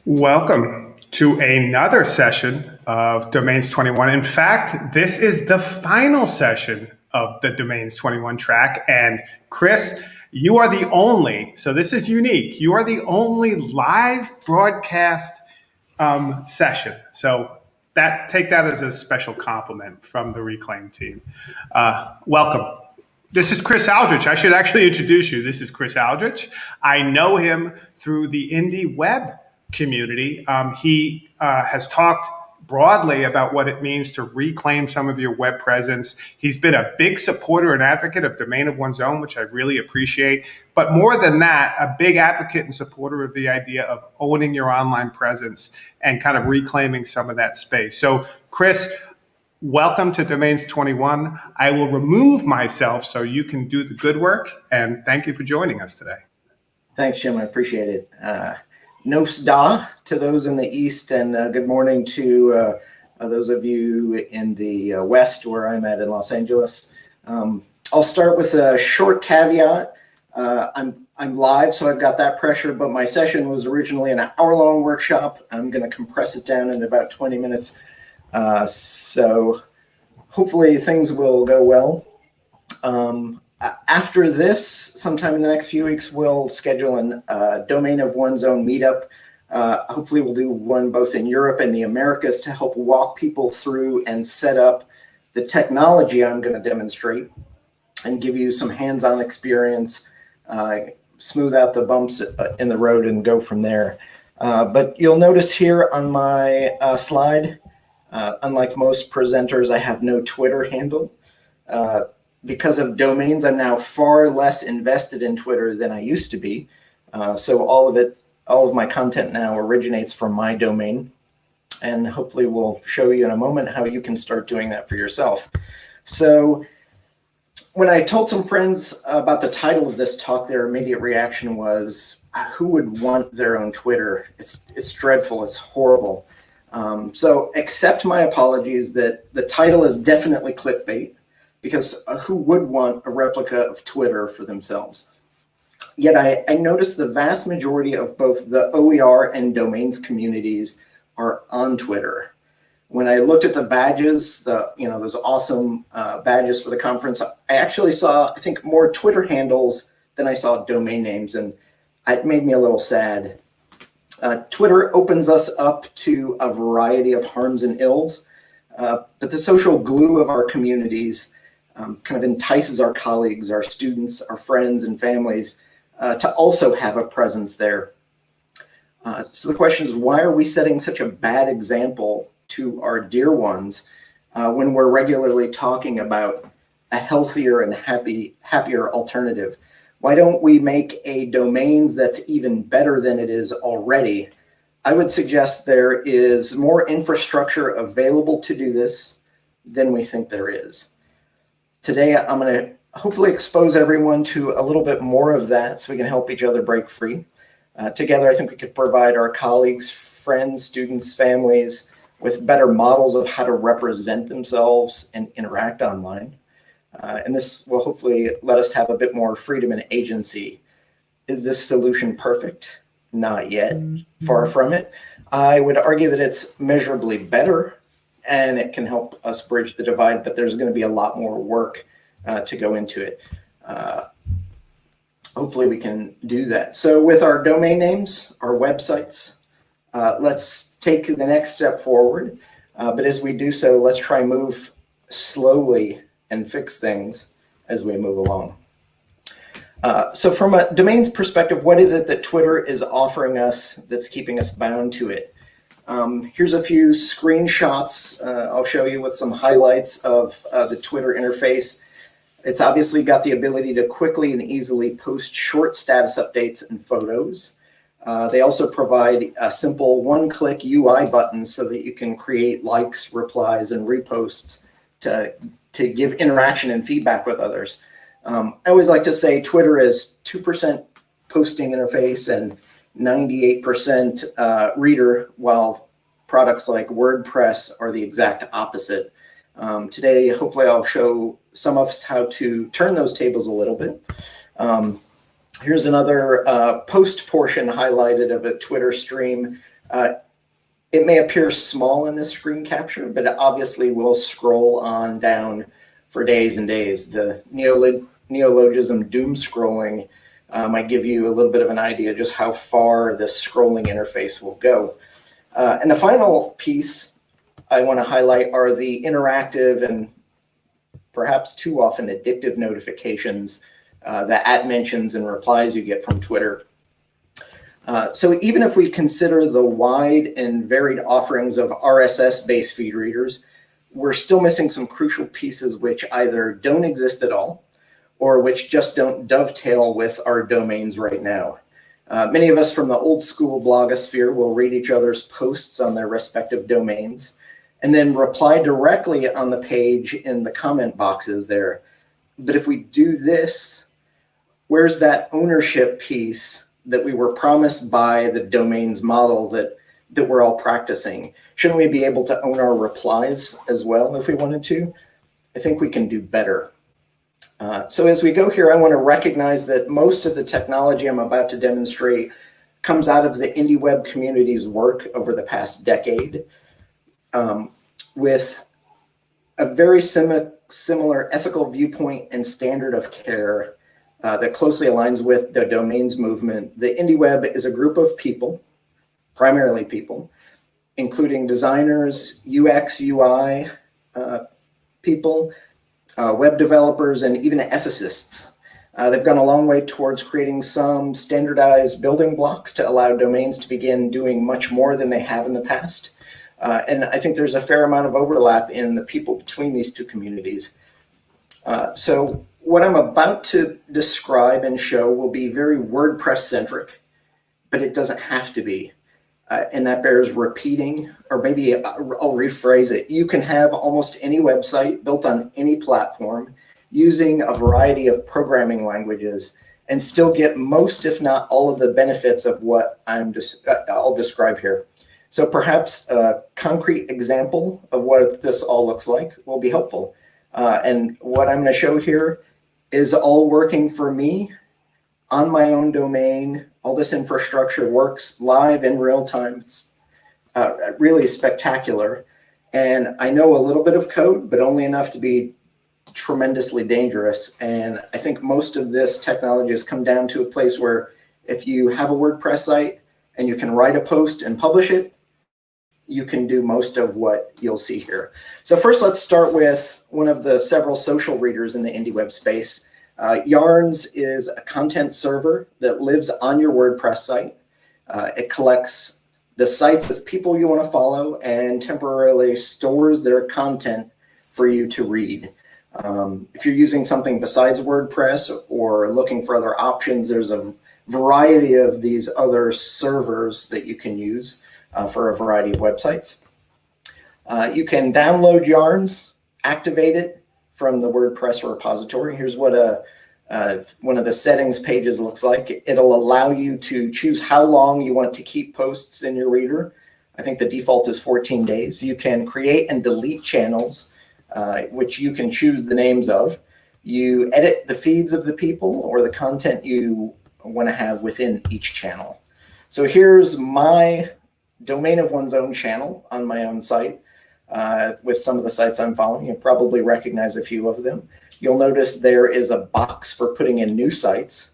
Welcome to another session of Domains 21. In fact, this is the final session of the Domains 21 track. And Chris, you are the only, so this is unique, you are the only live broadcast session. So take that as a special compliment from the Reclaim team. Welcome. This is Chris Aldrich. I should actually introduce you. This is Chris Aldrich. I know him through the indie web community. He has talked broadly about what it means to reclaim some of your web presence. He's been a big supporter and advocate of domain of one's own, which I really appreciate. But more than that, a big advocate and supporter of the idea of owning your online presence and kind of reclaiming some of that space. So, Chris, welcome to Domains 21. I will remove myself so you can do the good work. And thank you for joining us today. Thanks, Jim. I appreciate it. Nos da to those in the East, and good morning to those of you in the West, where I'm at in Los Angeles. I'll start with a short caveat. I'm live, so I've got that pressure, but my session was originally an hour-long workshop. I'm going to compress it down in about 20 minutes. So hopefully things will go well. After this, sometime in the next few weeks, we'll schedule a domain of one's own meetup. Hopefully we'll do one both in Europe and the Americas to help walk people through and set up the technology I'm going to demonstrate and give you some hands-on experience, smooth out the bumps in the road and go from there. But you'll notice here on my slide, unlike most presenters, I have no Twitter handle. Because of domains, I'm now far less invested in Twitter than I used to be. So all of my content now originates from my domain. And hopefully we'll show you in a moment how you can start doing that for yourself. So when I told some friends about the title of this talk, their immediate reaction was, who would want their own Twitter? It's dreadful, it's horrible. So accept my apologies that the title is definitely clickbait, because who would want a replica of Twitter for themselves? Yet I noticed the vast majority of both the OER and domains communities are on Twitter. When I looked at the badges, those awesome badges for the conference, I actually saw, I think, more Twitter handles than I saw domain names, and it made me a little sad. Twitter opens us up to a variety of harms and ills, but the social glue of our communities kind of entices our colleagues, our students, our friends, and families to also have a presence there. So the question is, why are we setting such a bad example to our dear ones when we're regularly talking about a healthier and happier alternative? Why don't we make a domains that's even better than it is already? I would suggest there is more infrastructure available to do this than we think there is. Today, I'm going to hopefully expose everyone to a little bit more of that so we can help each other break free. Together, I think we could provide our colleagues, friends, students, families with better models of how to represent themselves and interact online. And this will hopefully let us have a bit more freedom and agency. Is this solution perfect? Not yet. Far from it. I would argue that it's measurably better, and it can help us bridge the divide, but there's going to be a lot more work to go into it. Hopefully we can do that. So with our domain names, our websites, let's take the next step forward. But as we do so, let's try and move slowly and fix things as we move along. So from a domains perspective, what is it that Twitter is offering us that's keeping us bound to it? Here's a few screenshots I'll show you with some highlights of the Twitter interface. It's obviously got the ability to quickly and easily post short status updates and photos. They also provide a simple one-click UI button so that you can create likes, replies, and reposts to give interaction and feedback with others. I always like to say Twitter is 2% posting interface and 98% reader, while products like WordPress are the exact opposite. Today, hopefully I'll show some of us how to turn those tables a little bit. Here's another post portion highlighted of a Twitter stream. It may appear small in this screen capture, but it obviously will scroll on down for days and days. The neologism doom scrolling might give you a little bit of an idea just how far this scrolling interface will go. And the final piece I want to highlight are the interactive and perhaps too often addictive notifications, the @mentions and replies you get from Twitter. So even if we consider the wide and varied offerings of RSS-based feed readers, we're still missing some crucial pieces which either don't exist at all or which just don't dovetail with our domains right now. Many of us from the old school blogosphere will read each other's posts on their respective domains and then reply directly on the page in the comment boxes there. But if we do this, where's that ownership piece that we were promised by the domains model that we're all practicing? Shouldn't we be able to own our replies as well if we wanted to? I think we can do better. So as we go here, I want to recognize that most of the technology I'm about to demonstrate comes out of the indie web community's work over the past decade, with a very similar ethical viewpoint and standard of care that closely aligns with the domains movement. The indie web is a group of people, primarily people, including designers, UX, UI people, web developers, and even ethicists. They've gone a long way towards creating some standardized building blocks to allow domains to begin doing much more than they have in the past. And I think there's a fair amount of overlap in the people between these two communities. So what I'm about to describe and show will be very WordPress-centric, but it doesn't have to be. And that bears repeating, or maybe I'll rephrase it. You can have almost any website built on any platform using a variety of programming languages and still get most, if not all, of the benefits of what I'll describe here. So perhaps a concrete example of what this all looks like will be helpful. And what I'm going to show here is all working for me on my own domain. All this infrastructure works live in real time. It's really spectacular. And I know a little bit of code, but only enough to be tremendously dangerous. And I think most of this technology has come down to a place where if you have a WordPress site and you can write a post and publish it, you can do most of what you'll see here. So first, let's start with one of the several social readers in the indie web space. Yarns is a content server that lives on your WordPress site. It collects the sites of people you want to follow and temporarily stores their content for you to read. If you're using something besides WordPress or looking for other options, there's a variety of these other servers that you can use for a variety of websites. You can download Yarns, activate it from the WordPress repository. Here's what one of the settings pages looks like. It'll allow you to choose how long you want to keep posts in your reader. I think the default is 14 days. You can create and delete channels, which you can choose the names of. You edit the feeds of the people or the content you want to have within each channel. So here's my domain of one's own channel on my own site. With some of the sites I'm following, you'll probably recognize a few of them. You'll notice there is a box for putting in new sites.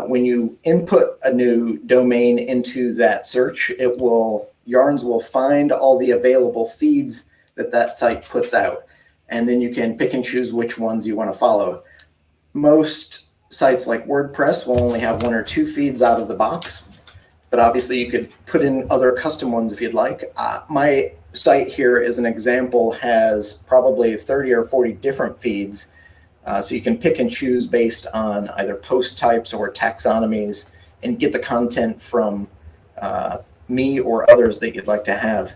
When you input a new domain into that search, Yarns will find all the available feeds that site puts out. And then you can pick and choose which ones you want to follow. Most sites like WordPress will only have one or two feeds out of the box, but obviously you could put in other custom ones if you'd like. My site here, as an example, has probably 30 or 40 different feeds. So you can pick and choose based on either post types or taxonomies and get the content from me or others that you'd like to have.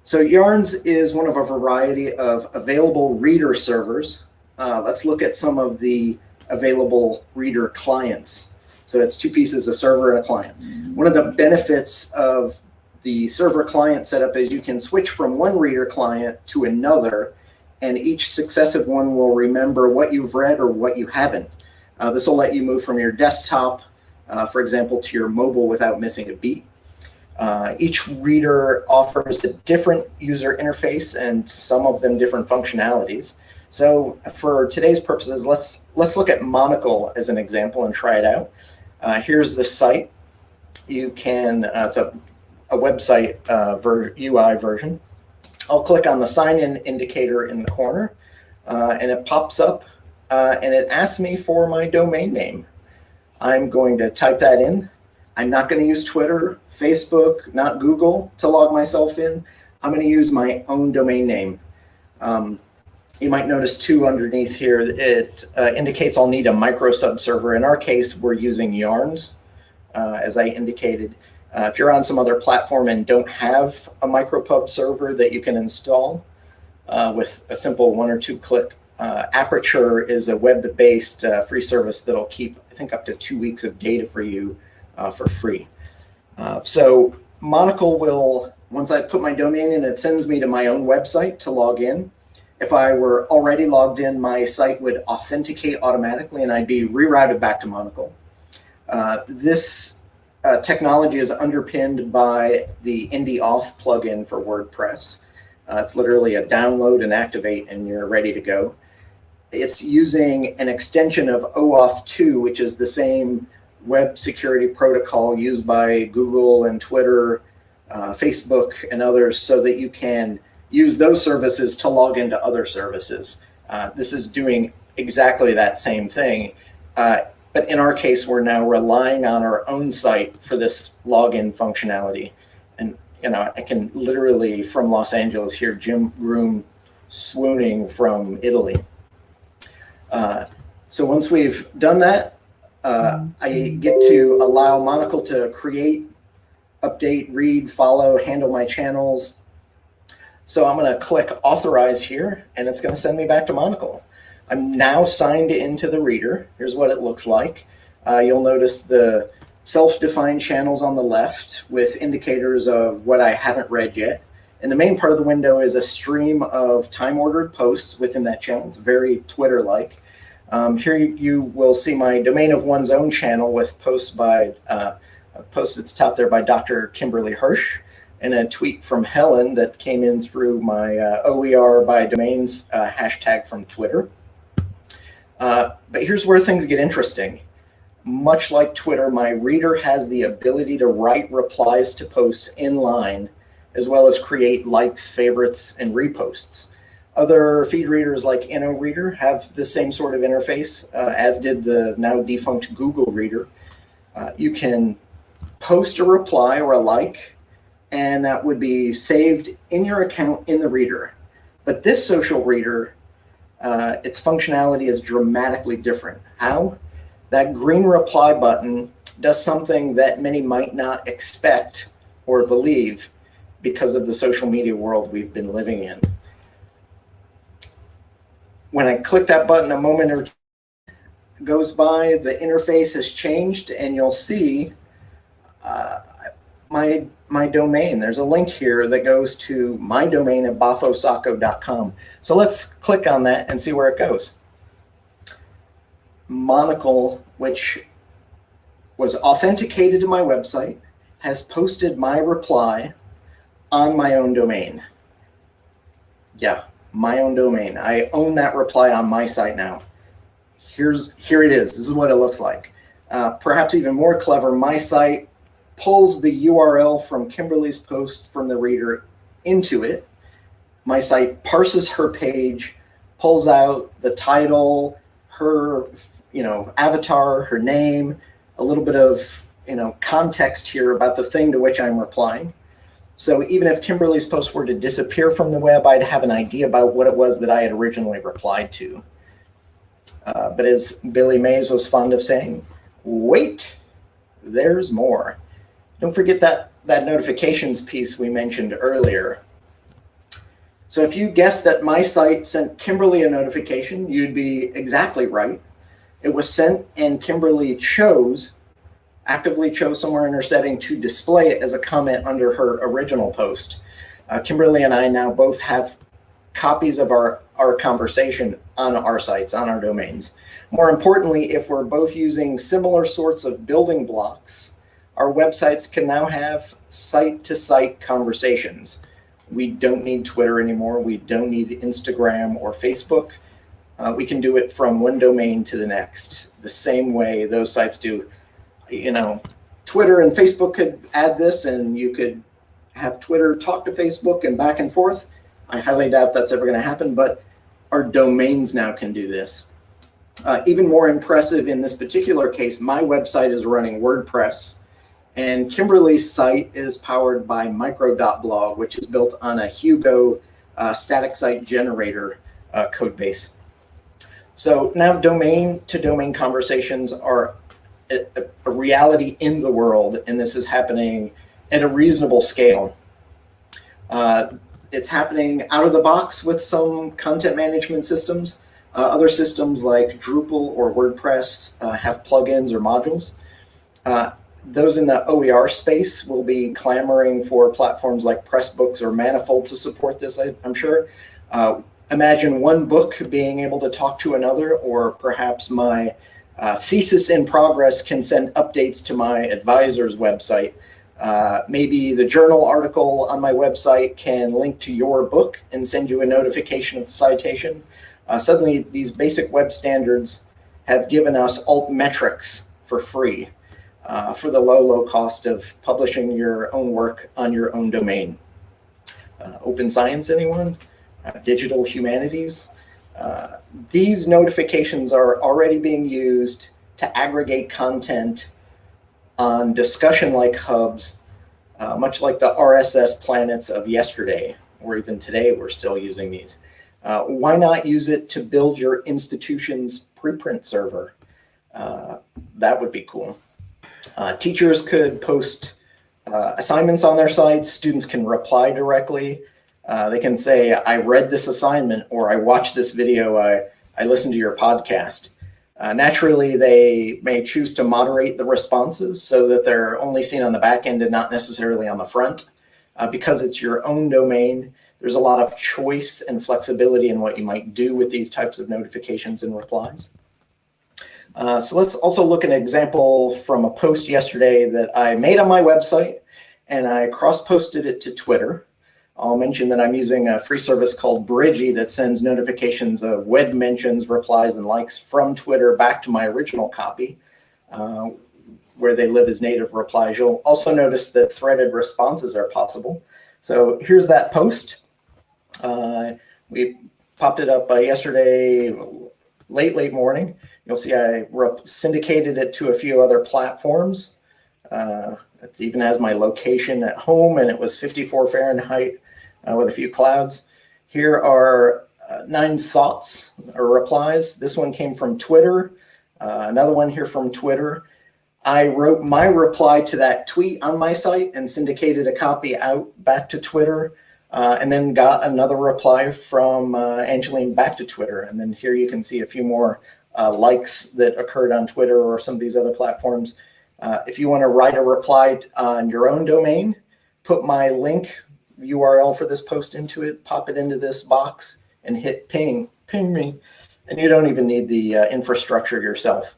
So Yarns is one of a variety of available reader servers. Let's look at some of the available reader clients. So it's two pieces, a server and a client. One of the benefits of the server client setup is you can switch from one reader client to another and each successive one will remember what you've read or what you haven't. This will let you move from your desktop, for example, to your mobile without missing a beat. Each reader offers a different user interface and some of them different functionalities. So for today's purposes, let's look at Monocle as an example and try it out. Here's the site. You can, it's a website UI version. I'll click on the sign-in indicator in the corner, and it pops up, and it asks me for my domain name. I'm going to type that in. I'm not going to use Twitter, Facebook, not Google to log myself in. I'm going to use my own domain name. You might notice too underneath here, it indicates I'll need a micro subserver. In our case, we're using Yarns, as I indicated. If you're on some other platform and don't have a micropub server that you can install with a simple 1 or 2 click, Aperture is a web-based free service that'll keep, I think, up to 2 weeks of data for you for free. So Monocle will, once I put my domain in, it sends me to my own website to log in. If I were already logged in, my site would authenticate automatically and I'd be rerouted back to Monocle. This technology is underpinned by the IndieAuth plugin for WordPress. It's literally a download and activate and you're ready to go. It's using an extension of OAuth 2, which is the same web security protocol used by Google and Twitter, Facebook and others, so that you can use those services to log into other services. This is doing exactly that same thing. But in our case, we're now relying on our own site for this login functionality. And I can literally, from Los Angeles, hear Jim Groom swooning from Italy. So once we've done that, I get to allow Monocle to create, update, read, follow, handle my channels. So I'm going to click authorize here, and it's going to send me back to Monocle. I'm now signed into the reader. Here's what it looks like. You'll notice the self-defined channels on the left with indicators of what I haven't read yet. And the main part of the window is a stream of time-ordered posts within that channel. It's very Twitter-like. Here you will see my domain of one's own channel with posts by a post that's top there by Dr. Kimberly Hirsch, and a tweet from Helen that came in through my OER by domains hashtag from Twitter. But here's where things get interesting. Much like Twitter, my reader has the ability to write replies to posts in line, as well as create likes, favorites, and reposts. Other feed readers like InnoReader have the same sort of interface, as did the now defunct Google Reader. You can post a reply or a like, and that would be saved in your account in the reader. But this social reader, its functionality is dramatically different. How? That green reply button does something that many might not expect or believe because of the social media world we've been living in. When I click that button, a moment or two goes by, the interface has changed, and you'll see my domain. There's a link here that goes to my domain at bafosacco.com. So let's click on that and see where it goes. Monocle, which was authenticated to my website, has posted my reply on my own domain. Yeah, my own domain. I own that reply on my site now. Here it is. This is what it looks like. Perhaps even more clever, my site pulls the URL from Kimberly's post from the reader into it. My site parses her page, pulls out the title, her avatar, her name, a little bit of context here about the thing to which I'm replying. So even if Kimberly's post were to disappear from the web, I'd have an idea about what it was that I had originally replied to. But as Billy Mays was fond of saying, wait, there's more. Don't forget that notifications piece we mentioned earlier. So if you guessed that my site sent Kimberly a notification, you'd be exactly right. It was sent, and Kimberly actively chose somewhere in her setting to display it as a comment under her original post. Kimberly and I now both have copies of our conversation on our sites, on our domains. More importantly, if we're both using similar sorts of building blocks, our websites can now have site-to-site conversations. We don't need Twitter anymore. We don't need Instagram or Facebook. We can do it from one domain to the next, the same way those sites do. You know, Twitter and Facebook could add this, and you could have Twitter talk to Facebook and back and forth. I highly doubt that's ever going to happen, but our domains now can do this. Even more impressive in this particular case, my website is running WordPress, and Kimberly's site is powered by micro.blog, which is built on a Hugo static site generator code base. So now domain-to-domain conversations are a reality in the world, and this is happening at a reasonable scale. It's happening out of the box with some content management systems. Other systems like Drupal or WordPress have plugins or modules. Those in the OER space will be clamoring for platforms like Pressbooks or Manifold to support this, I'm sure. Imagine one book being able to talk to another, or perhaps my thesis in progress can send updates to my advisor's website. Maybe the journal article on my website can link to your book and send you a notification of the citation. Suddenly, these basic web standards have given us alt metrics for free for the low cost of publishing your own work on your own domain. Open science, anyone? Digital humanities? These notifications are already being used to aggregate content on discussion-like hubs, much like the RSS planets of yesterday, or even today we're still using these. Why not use it to build your institution's preprint server? That would be cool. Teachers could post assignments on their sites. Students can reply directly. They can say, I read this assignment, or I watched this video, I listened to your podcast. Naturally, they may choose to moderate the responses so that they're only seen on the back end and not necessarily on the front. Because it's your own domain, there's a lot of choice and flexibility in what you might do with these types of notifications and replies. So let's also look at an example from a post yesterday that I made on my website, and I cross-posted it to Twitter. I'll mention that I'm using a free service called Bridgie that sends notifications of web mentions, replies, and likes from Twitter back to my original copy, where they live as native replies. You'll also notice that threaded responses are possible. So here's that post. We popped it up yesterday, late morning. You'll see I syndicated it to a few other platforms. It even has my location at home, and it was 54 Fahrenheit with a few clouds. Here are 9 thoughts or replies. This one came from Twitter. Another one here from Twitter. I wrote my reply to that tweet on my site and syndicated a copy out back to Twitter, and then got another reply from Angeline back to Twitter. And then here you can see a few more likes that occurred on Twitter or some of these other platforms. If you want to write a reply on your own domain, put my link URL for this post into it, pop it into this box, and hit ping me. And you don't even need the infrastructure yourself.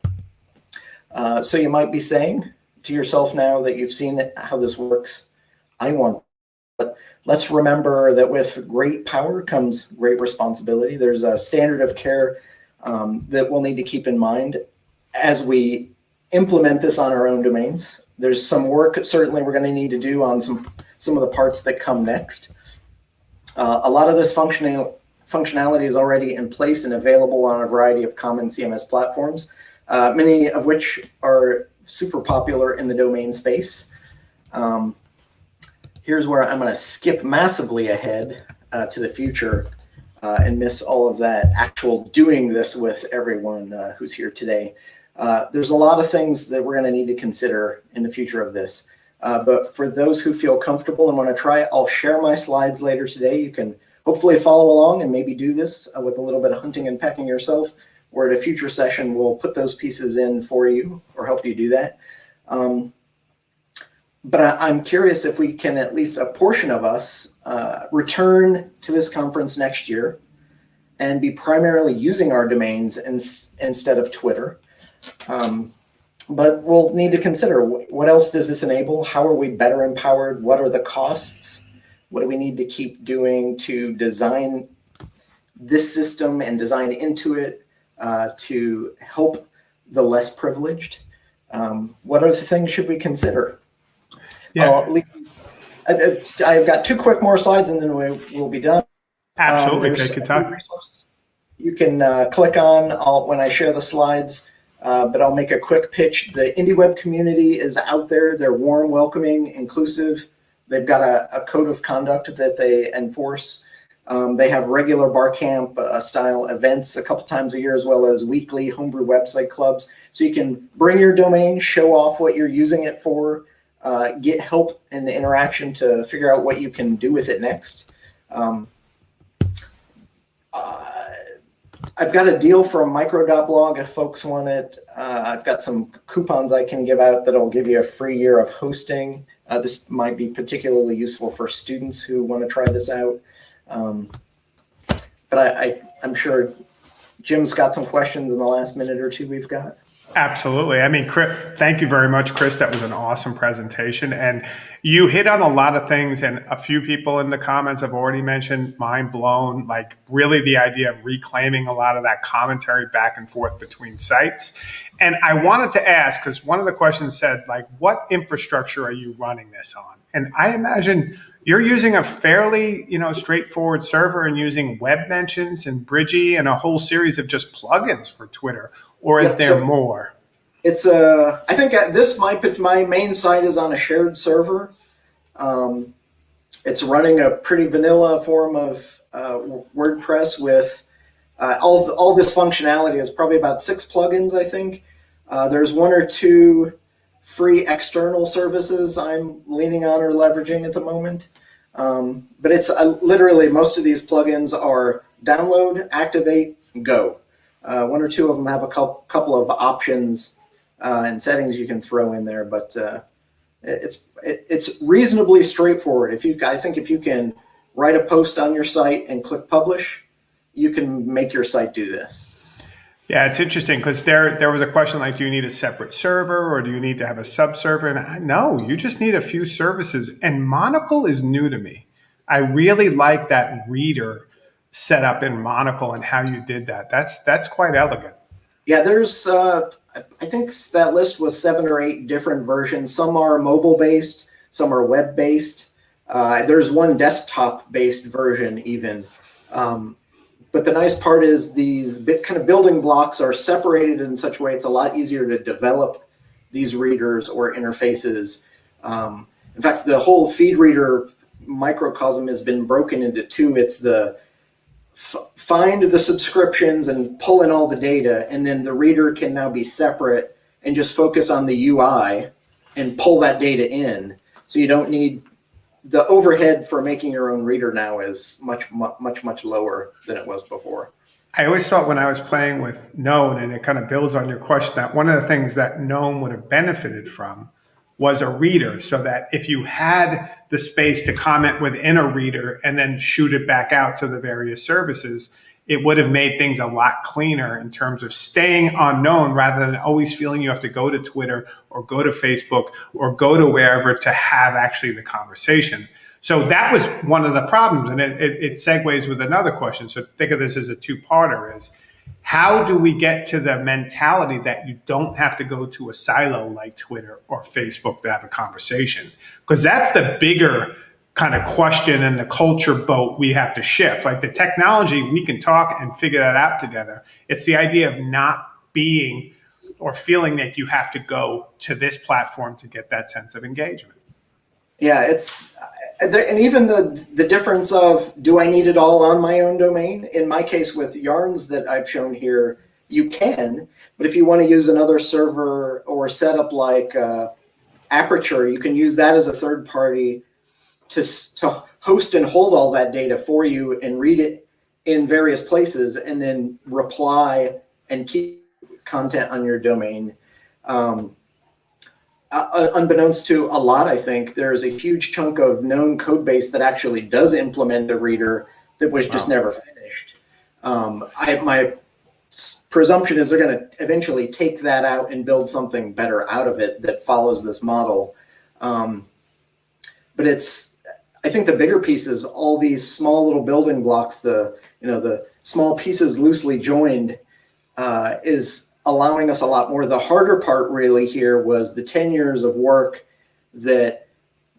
So you might be saying to yourself now that you've seen how this works, I want. But let's remember that with great power comes great responsibility. There's a standard of care that we'll need to keep in mind as we implement this on our own domains. There's some work certainly we're going to need to do on some of the parts that come next. A lot of this functionality is already in place and available on a variety of common CMS platforms, many of which are super popular in the domain space. Here's where I'm going to skip massively ahead to the future and miss all of that actual doing this with everyone who's here today. There's a lot of things that we're going to need to consider in the future of this. But for those who feel comfortable and want to try it, I'll share my slides later today. You can hopefully follow along and maybe do this with a little bit of hunting and pecking yourself, or at a future session, we'll put those pieces in for you or help you do that. But I'm curious if we can, at least a portion of us, return to this conference next year and be primarily using our domains instead of Twitter. But we'll need to consider what else does this enable? How are we better empowered? What are the costs? What do we need to keep doing to design this system and design into it to help the less privileged? What other things should we consider? Yeah. I've got 2 quick more slides and then we'll be done. Absolutely, take your time. Resources you can click on when I share the slides, but I'll make a quick pitch. The IndieWeb community is out there. They're warm, welcoming, inclusive. They've got a code of conduct that they enforce. They have regular Barcamp style events a couple times a year, as well as weekly homebrew website clubs. So you can bring your domain, show off what you're using it for, get help and interaction to figure out what you can do with it next. I've got a deal from micro.blog if folks want it. I've got some coupons I can give out that'll give you a free year of hosting. This might be particularly useful for students who want to try this out. But I'm sure Jim's got some questions in the last minute or two we've got. Absolutely. I mean, Chris, thank you very much, Chris. That was an awesome presentation. And you hit on a lot of things, and a few people in the comments have already mentioned mind blown, like really the idea of reclaiming a lot of that commentary back and forth between sites. And I wanted to ask, because one of the questions said, like, what infrastructure are you running this on? And I imagine you're using a fairly, straightforward server and using web mentions and Bridgie and a whole series of just plugins for Twitter. Or is there more? It's I think my main site is on a shared server. It's running a pretty vanilla form of WordPress with all this functionality. Is probably about 6 plugins, I think. There's 1 or 2 free external services I'm leaning on or leveraging at the moment. But it's literally most of these plugins are download, activate, go. 1 or 2 of them have a couple of options and settings you can throw in there, but it's reasonably straightforward. I think if you can write a post on your site and click publish, you can make your site do this. Yeah, it's interesting because there was a question like, do you need a separate server or do you need to have a sub-server? And no, you just need a few services. And Monocle is new to me. I really like that reader set up in Monocle and how you did that. That's quite elegant. Yeah, there's I think that list was 7 or 8 different versions. Some are mobile based, some are web based. There's one desktop based version even. But the nice part is these kind of building blocks are separated in such a way it's a lot easier to develop these readers or interfaces. In fact, the whole feed reader microcosm has been broken into 2. It's the find the subscriptions and pull in all the data, and then the reader can now be separate and just focus on the UI and pull that data in. So you don't need the overhead for making your own reader now is much lower than it was before. I always thought when I was playing with Gnome, and it kind of builds on your question, that one of the things that Gnome would have benefited from was a reader, so that if you had the space to comment within a reader and then shoot it back out to the various services, it would have made things a lot cleaner in terms of staying unknown rather than always feeling you have to go to Twitter or go to Facebook or go to wherever to have actually the conversation. So that was one of the problems, and it segues with another question. So think of this as a 2-parter, is how do we get to the mentality that you don't have to go to a silo like Twitter or Facebook to have a conversation? Because that's the bigger kind of question and the culture boat we have to shift. Like the technology, we can talk and figure that out together. It's the idea of not being or feeling that you have to go to this platform to get that sense of engagement. Yeah, and even the difference of, do I need it all on my own domain? In my case with yarns that I've shown here, you can, but if you want to use another server or setup like Aperture, you can use that as a third party to host and hold all that data for you and read it in various places and then reply and keep content on your domain. unbeknownst to a lot, I think, there's a huge chunk of known code base that actually does implement the reader that was just never finished. My presumption is they're going to eventually take that out and build something better out of it that follows this model. But I think the bigger piece is all these small little building blocks, the small pieces loosely joined, is allowing us a lot more. The harder part really here was the 10 years of work that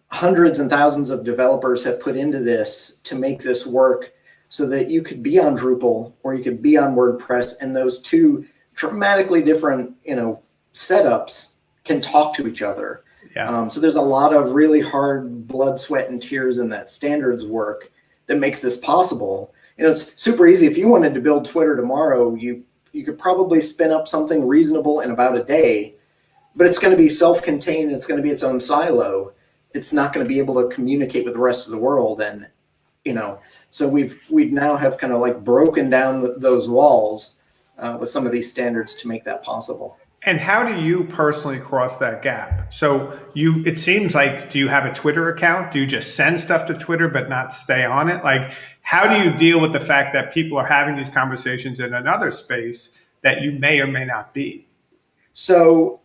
hundreds and thousands of developers have put into this to make this work so that you could be on Drupal or you could be on WordPress, and those two dramatically different, setups can talk to each other. Yeah. So there's a lot of really hard blood, sweat, and tears in that standards work that makes this possible. It's super easy. If you wanted to build Twitter tomorrow, you could probably spin up something reasonable in about a day, but it's going to be self-contained. It's going to be its own silo. It's not going to be able to communicate with the rest of the world. And, so we now have kind of like broken down those walls with some of these standards to make that possible. And how do you personally cross that gap? So it seems like, do you have a Twitter account? Do you just send stuff to Twitter but not stay on it? Like, how do you deal with the fact that people are having these conversations in another space that you may or may not be? So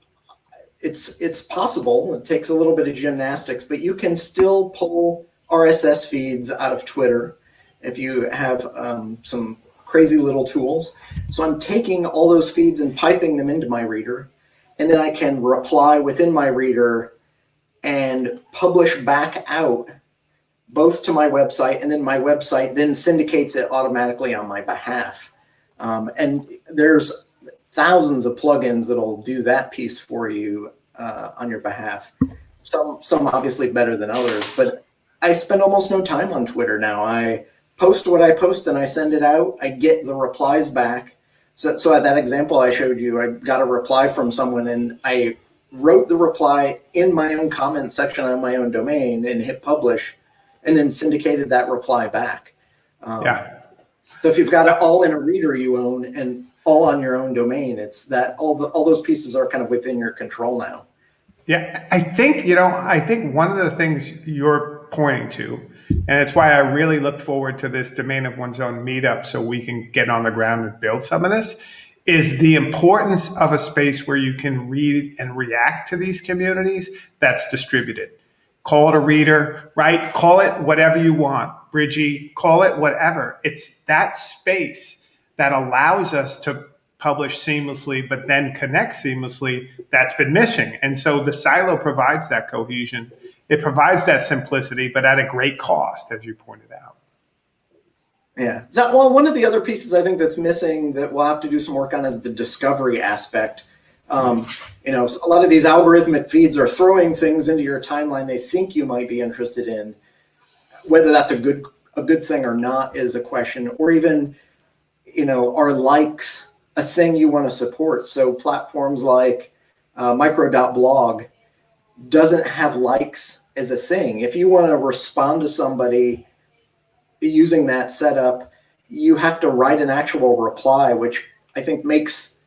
it's possible. It takes a little bit of gymnastics, but you can still pull RSS feeds out of Twitter if you have some crazy little tools. So I'm taking all those feeds and piping them into my reader, and then I can reply within my reader and publish back out both to my website, and then my website then syndicates it automatically on my behalf. And there's thousands of plugins that'll do that piece for you on your behalf. Some obviously better than others, but I spend almost no time on Twitter now. I post what I post and I send it out. I get the replies back. So at that example I showed you, I got a reply from someone and I wrote the reply in my own comment section on my own domain and hit publish, and then syndicated that reply back. So if you've got it all in a reader you own and all on your own domain, it's that all those pieces are kind of within your control now. Yeah, I think one of the things you're pointing to, and it's why I really look forward to this Domain of One's Own meetup so we can get on the ground and build some of this, is the importance of a space where you can read and react to these communities that's distributed. Call it a reader, right? Call it whatever you want. Bridgie, call it whatever. It's that space that allows us to publish seamlessly, but then connect seamlessly, that's been missing. And so the silo provides that cohesion. It provides that simplicity, but at a great cost, as you pointed out. Yeah. Well, one of the other pieces I think that's missing that we'll have to do some work on is the discovery aspect. A lot of these algorithmic feeds are throwing things into your timeline they think you might be interested in. Whether that's a good thing or not is a question. Or even, are likes a thing you want to support? So platforms like micro.blog doesn't have likes as a thing. If you want to respond to somebody using that setup, you have to write an actual reply, which I think brings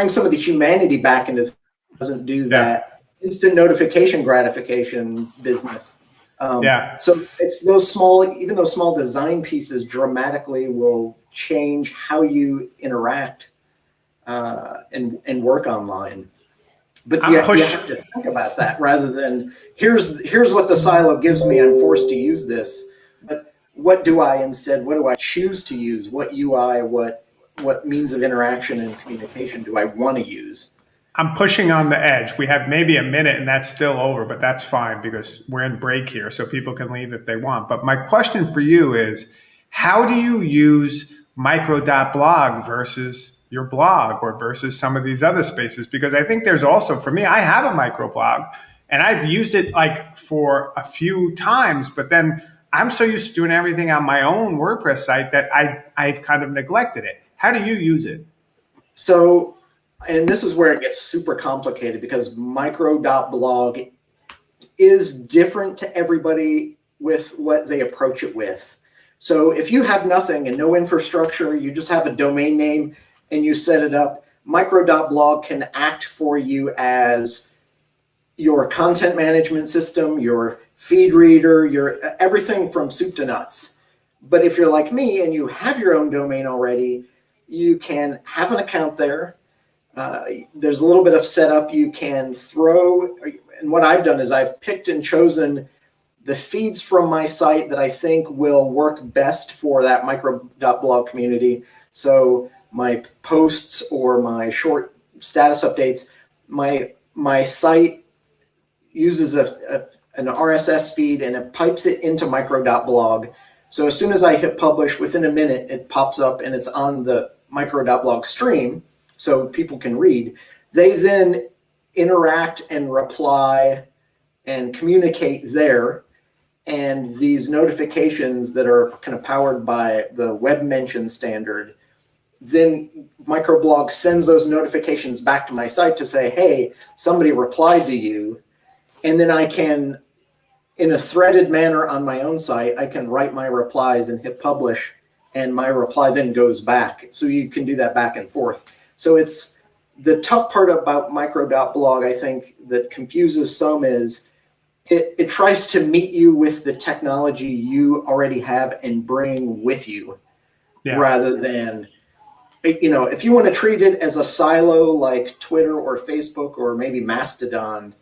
some of the humanity back into doesn't do that instant notification gratification business. So it's those small design pieces dramatically will change how you interact and work online. But you have to think about that rather than here's what the silo gives me. I'm forced to use this. But what do I choose to use? What UI, what means of interaction and communication do I want to use? I'm pushing on the edge. We have maybe a minute and that's still over, but that's fine because we're in break here, so people can leave if they want. But my question for you is, how do you use micro.blog versus your blog or versus some of these other spaces? Because I think there's also, for me, I have a microblog and I've used it like for a few times, but then I'm so used to doing everything on my own WordPress site that I've kind of neglected it. How do you use it? So, and this is where it gets super complicated because micro.blog is different to everybody with what they approach it with. So if you have nothing and no infrastructure, you just have a domain name and you set it up, micro.blog can act for you as your content management system, your feed reader, your everything from soup to nuts. But if you're like me and you have your own domain already, you can have an account there. There's a little bit of setup you can throw. And what I've done is I've picked and chosen the feeds from my site that I think will work best for that micro.blog community. So my posts or my short status updates, my site uses an RSS feed and it pipes it into micro.blog. So as soon as I hit publish, within a minute, it pops up and it's on the micro.blog stream so people can read. They then interact and reply and communicate there. And these notifications that are kind of powered by the web mention standard, then microblog sends those notifications back to my site to say, hey, somebody replied to you. And then I can, in a threaded manner on my own site, I can write my replies and hit publish, and my reply then goes back. So you can do that back and forth. So it's the tough part about micro.blog, I think, that confuses some is it tries to meet you with the technology you already have and bring with you, rather than, if you want to treat it as a silo like Twitter or Facebook or maybe Mastodon,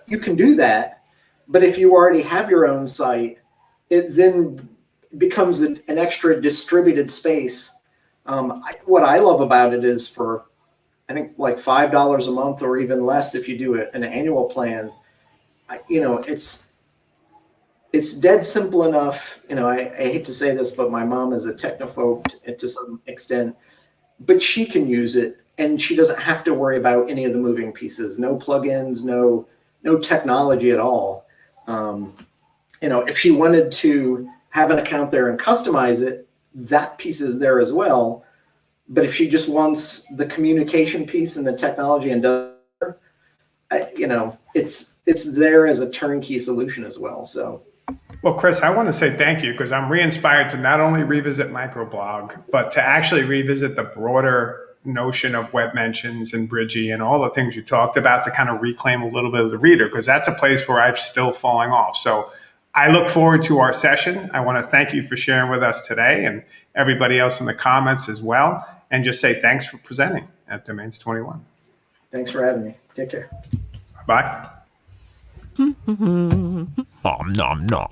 you can do that. But if you already have your own site, it then becomes an extra distributed space. What I love about it is for, I think, like $5 a month or even less if you do an annual plan, it's dead simple enough. I hate to say this, but my mom is a technophobe to some extent, but she can use it and she doesn't have to worry about any of the moving pieces, no plugins, no technology at all. If she wanted to have an account there and customize it, that piece is there as well. But if she just wants the communication piece and the technology and does, it's there as a turnkey solution as well. So, well, Chris, I want to say thank you because I'm re-inspired to not only revisit microblog, but to actually revisit the broader notion of web mentions and Bridgie and all the things you talked about to kind of reclaim a little bit of the reader, because that's a place where I'm still falling off. So I look forward to our session. I want to thank you for sharing with us today and everybody else in the comments as well. And just say thanks for presenting at Domains 21. Thanks for having me. Take care. Bye. Nom nom nom.